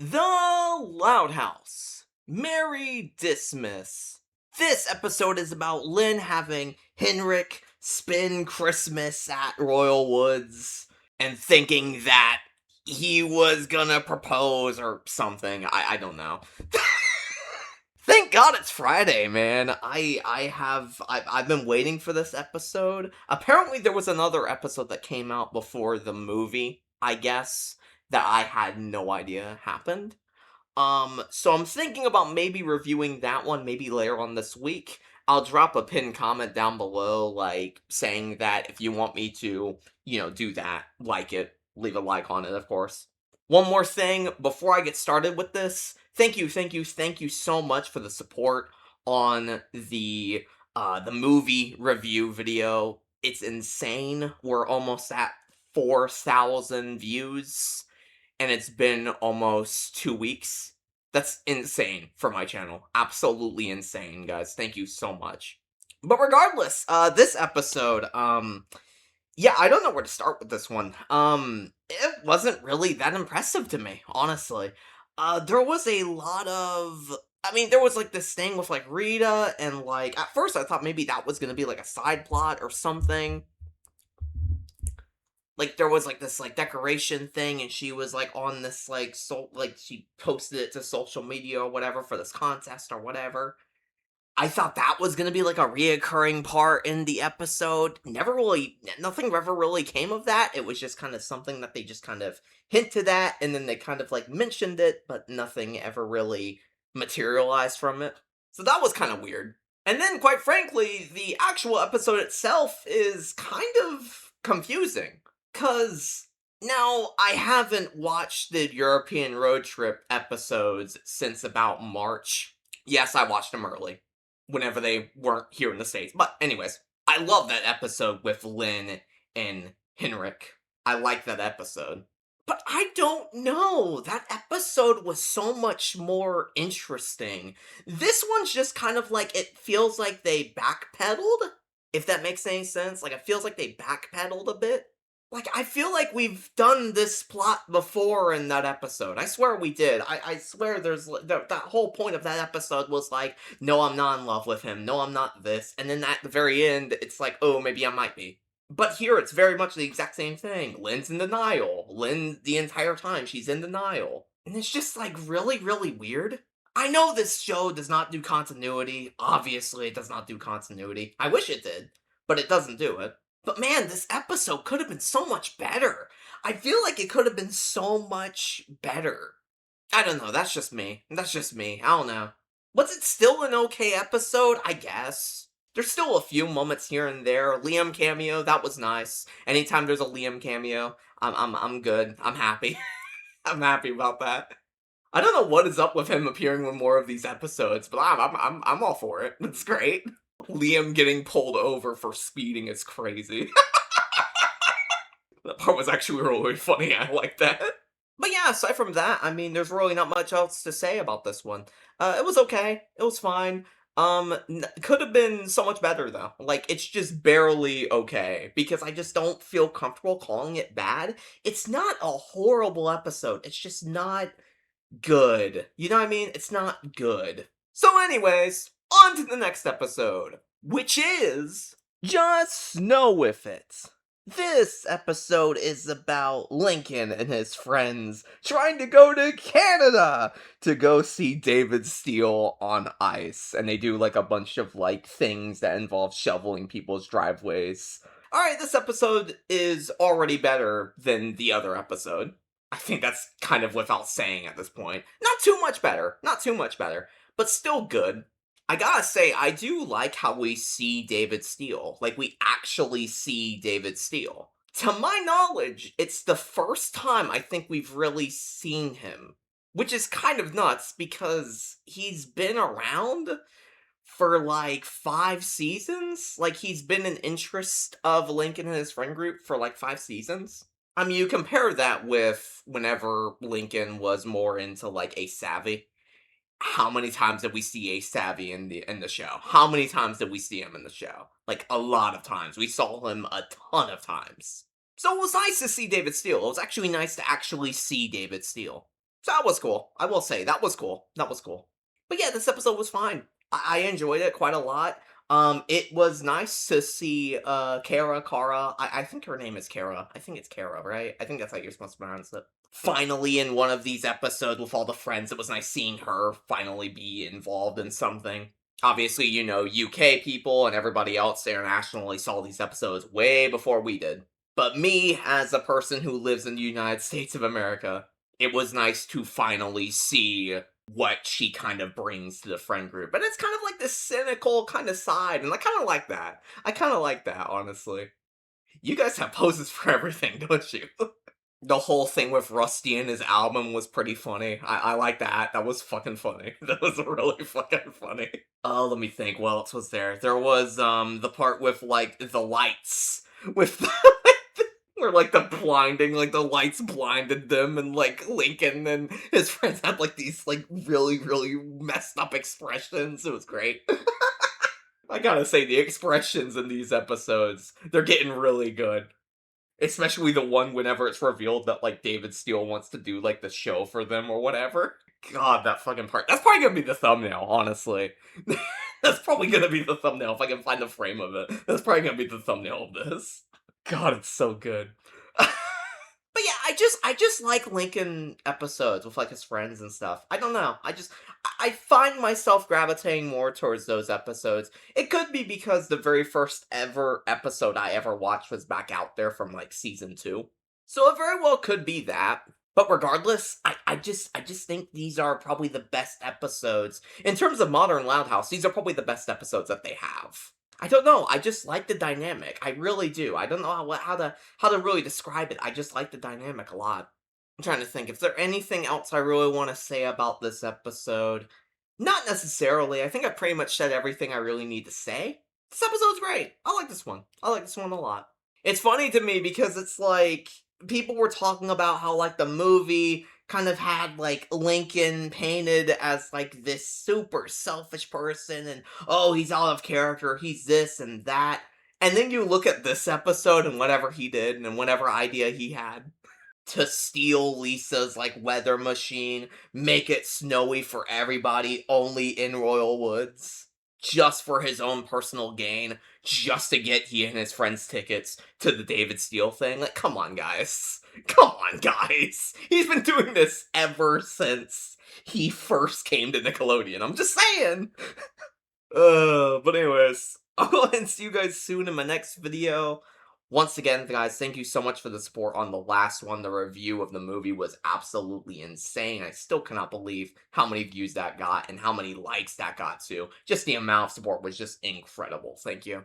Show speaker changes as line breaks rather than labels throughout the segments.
The Loud House. Merry Dismiss. This episode is about Lynn having Henrik spend Christmas at Royal Woods and thinking that he was gonna propose or something. I don't know. Thank God it's Friday, man. I've been waiting for this episode. Apparently there was another episode that came out before the movie, I guess, that I had no idea happened. So I'm thinking about maybe reviewing that one maybe later on this week. I'll drop a pinned comment down below, like, saying that if you want me to, do that, like it, leave a like on it, of course. One more thing before I get started with this. Thank you so much for the support on the movie review video. It's insane. We're almost at 4,000 views and it's been almost 2 weeks. That's insane for my channel. Absolutely insane, guys. Thank you so much. But regardless, this episode, yeah, I don't know where to start with this one. It wasn't really that impressive to me, honestly. There was a lot of there was like this thing with like Rita and like at first I thought maybe that was gonna be like a side plot or something. Like there was like this like decoration thing and she was like on this like she posted it to social media or whatever for this contest or whatever. I thought that was gonna be like a reoccurring part in the episode. Nothing ever really came of that. It was just kind of something that they just kind of hinted at and then they kind of like mentioned it, but nothing ever really materialized from it. So that was kind of weird. And then, quite frankly, the actual episode itself is kind of confusing. Because now I haven't watched the European road trip episodes since about March. Yes, I watched them early, whenever they weren't here in the States. But, anyways, I love that episode with Lynn and Henrik. I like that episode. But I don't know. That episode was so much more interesting. This one's just kind of like, it feels like they backpedaled, if that makes any sense. Like, it feels like they backpedaled a bit. Like, I feel like we've done this plot before in that episode. I swear we did. I swear that whole point of that episode was like, no, I'm not in love with him. No, I'm not this. And then at the very end, it's like, oh, maybe I might be. But here, it's very much the exact same thing. Lynn's in denial. Lynn, the entire time, she's in denial. And it's just, like, really, really weird. I know this show does not do continuity. Obviously, it does not do continuity. I wish it did, but it doesn't do it. But man, this episode could have been so much better. I feel like it could have been so much better. I don't know, that's just me. That's just me. I don't know. Was it still an okay episode? I guess. There's still a few moments here and there. Liam cameo, that was nice. Anytime there's a Liam cameo, I'm good. I'm happy. I'm happy about that. I don't know what is up with him appearing in more of these episodes, but I'm all for it. It's great. Liam getting pulled over for speeding is crazy. That part was actually really funny. I like that. But yeah, aside from that, there's really not much else to say about this one. It was okay. It was fine. Could have been so much better though. Like, it's just barely okay because I just don't feel comfortable calling it bad. It's not a horrible episode. It's just not good. You know what I mean? It's not good. So anyways, on to the next episode, which is Just Snow With It. This episode is about Lincoln and his friends trying to go to Canada to go see David Steele on ice. And they do like a bunch of like things that involve shoveling people's driveways. Alright, this episode is already better than the other episode. I think that's kind of without saying at this point. Not too much better. Not too much better. But still good. I gotta say, I do like how we see David Steele. Like, we actually see David Steele. To my knowledge, it's the first time I think we've really seen him. Which is kind of nuts, because he's been around for, like, 5 seasons? Like, he's been an interest of Lincoln and his friend group for, like, 5 seasons? You compare that with whenever Lincoln was more into, like, Ace Savvy. How many times did we see Ace Savvy in the show? How many times did we see him in the show? Like, a lot of times. We saw him a ton of times. So it was nice to see David Steele. It was actually nice to actually see David Steele. So that was cool. I will say that was cool. That was cool. But yeah, this episode was fine. I enjoyed it quite a lot. It was nice to see Kara. I think her name is Kara. I think it's Kara, right? I think that's how you're supposed to pronounce it. Finally, in one of these episodes with all the friends, it was nice seeing her finally be involved in something. Obviously, UK people and everybody else internationally saw these episodes way before we did. But me, as a person who lives in the United States of America, it was nice to finally see what she kind of brings to the friend group. And it's kind of like this cynical kind of side, and I kind of like that. I kind of like that, honestly. You guys have poses for everything, don't you? The whole thing with Rusty and his album was pretty funny. I like that. That was fucking funny. That was really fucking funny. Oh, let me think. What else was there? There was the part with like the lights. With the, where like the blinding, like the lights blinded them, and like Lincoln and his friends had like these like really, really messed up expressions. It was great. I gotta say, the expressions in these episodes, they're getting really good. Especially the one whenever it's revealed that, like, David Steele wants to do, like, the show for them or whatever. God, that fucking part. That's probably gonna be the thumbnail, honestly. That's probably gonna be the thumbnail if I can find the frame of it. That's probably gonna be the thumbnail of this. God, it's so good. But yeah, I just like Lincoln episodes with like his friends and stuff. I don't know. I find myself gravitating more towards those episodes. It could be because the very first ever episode I ever watched was back out there from like season 2. So it very well could be that. But regardless, I just think these are probably the best episodes. In terms of Modern Loud House, these are probably the best episodes that they have. I don't know. I just like the dynamic. I really do. I don't know how to really describe it. I just like the dynamic a lot. I'm trying to think. If there anything else I really want to say about this episode? Not necessarily. I think I pretty much said everything I really need to say. This episode's great. I like this one. I like this one a lot. It's funny to me because it's like people were talking about how like the movie kind of had like Lincoln painted as like this super selfish person, and oh, he's out of character, he's this and that. And then you look at this episode and whatever he did and whatever idea he had to steal Lisa's like weather machine, make it snowy for everybody only in Royal Woods, just for his own personal gain, just to get he and his friends tickets to the David Steele thing. Like, come on, guys. Come on, guys. He's been doing this ever since he first came to Nickelodeon. I'm just saying. But anyways, I'll go ahead and see you guys soon in my next video. Once again, guys, thank you so much for the support on the last one. The review of the movie was absolutely insane. I still cannot believe how many views that got and how many likes that got too. Just the amount of support was just incredible. Thank you.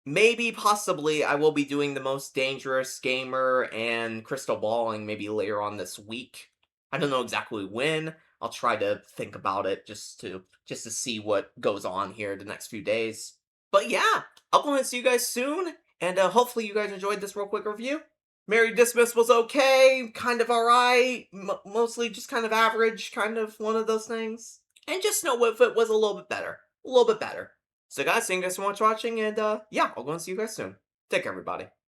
Maybe, possibly, I will be doing the most dangerous gamer and crystal balling maybe later on this week. I don't know exactly when. I'll try to think about it just to see what goes on here the next few days. But yeah, I'll go ahead and see you guys soon, and hopefully you guys enjoyed this real quick review. Mary Dismiss was okay, kind of alright, mostly just kind of average, kind of one of those things. And just know if it was a little bit better. A little bit better. So guys, thank you guys so much for watching, and yeah, I'll go and see you guys soon. Take care, everybody.